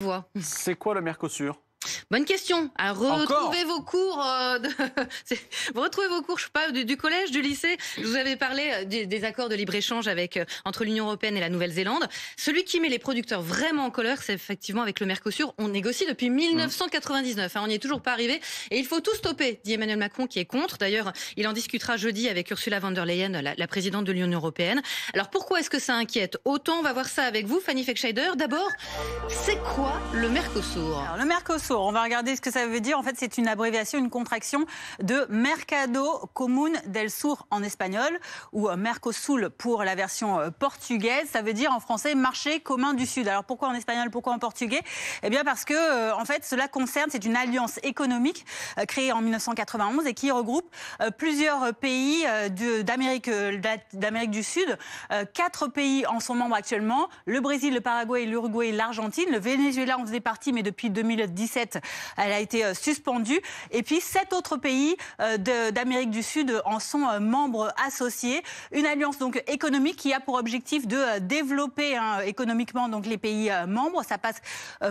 Voix. C'est quoi le Mercosur? Bonne question. Alors, retrouvez vos cours, vous retrouvez vos cours, je sais pas, du collège, du lycée. Je vous avais parlé des accords de libre-échange entre l'Union européenne et la Nouvelle-Zélande. Celui qui met les producteurs vraiment en colère, c'est effectivement avec le Mercosur. On négocie depuis 1999. On n'y est toujours pas arrivé. Et il faut tout stopper, dit Emmanuel Macron, qui est contre. D'ailleurs, il en discutera jeudi avec Ursula von der Leyen, la présidente de l'Union européenne. Alors, pourquoi est-ce que ça inquiète autant? On va voir ça avec vous, Fanny Fekscheider. D'abord, c'est quoi le Mercosur? Alors, le Mercosur, on va regarder ce que ça veut dire. En fait, c'est une abréviation, une contraction de Mercado Común del Sur en espagnol, ou Mercosul pour la version portugaise. Ça veut dire en français marché commun du Sud. Alors pourquoi en espagnol, pourquoi en portugais? Eh bien parce que en fait, cela concerne, c'est une alliance économique créée en 1991 et qui regroupe plusieurs pays d'Amérique du Sud. 4 pays en sont membres actuellement: le Brésil, le Paraguay, l'Uruguay et l'Argentine. Le Venezuela en faisait partie, mais depuis 2017, elle a été suspendue. Et puis 7 autres pays d'Amérique du Sud en sont membres associés. Une alliance donc économique qui a pour objectif de développer économiquement donc les pays membres. Ça passe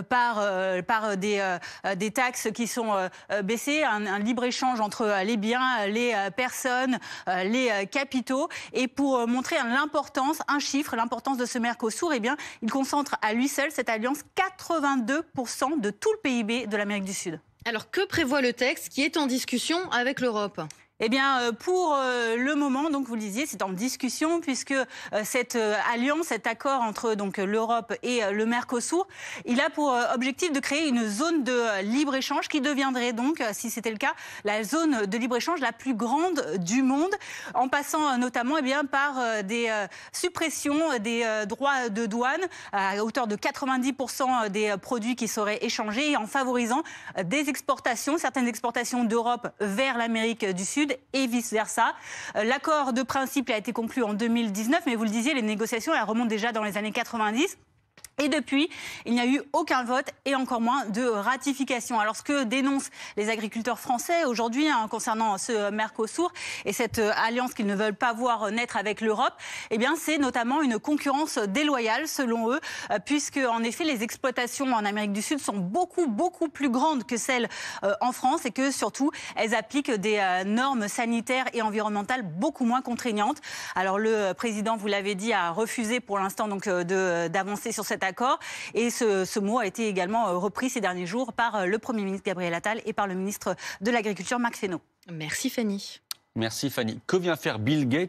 par des taxes qui sont baissées, un libre-échange entre les biens, les personnes, les capitaux. Et pour montrer l'importance, un chiffre, l'importance de ce Mercosur, eh bien, il concentre à lui seul, cette alliance, 82% de tout le PIB de l'Amérique du Sud. Alors, que prévoit le texte qui est en discussion avec l'Europe ? Eh bien, pour le moment, donc vous le disiez, c'est en discussion puisque cette alliance, cet accord entre donc l'Europe et le Mercosur, il a pour objectif de créer une zone de libre-échange qui deviendrait donc, si c'était le cas, la zone de libre-échange la plus grande du monde, en passant notamment par des suppressions des droits de douane à hauteur de 90% des produits qui seraient échangés, et en favorisant des exportations, certaines exportations d'Europe vers l'Amérique du Sud et vice-versa. L'accord de principe a été conclu en 2019, mais vous le disiez, les négociations elles remontent déjà dans les années 90. Et depuis, il n'y a eu aucun vote et encore moins de ratification. Alors ce que dénoncent les agriculteurs français aujourd'hui concernant ce Mercosur et cette alliance qu'ils ne veulent pas voir naître avec l'Europe, eh bien c'est notamment une concurrence déloyale selon eux, puisque en effet les exploitations en Amérique du Sud sont beaucoup plus grandes que celles en France, et que surtout elles appliquent des normes sanitaires et environnementales beaucoup moins contraignantes. Alors le président, vous l'avez dit, a refusé pour l'instant donc d'avancer sur cet accord, et ce mot a été également repris ces derniers jours par le Premier ministre Gabriel Attal et par le ministre de l'Agriculture Marc Fesneau. Merci Fanny. Merci Fanny. Que vient faire Bill Gates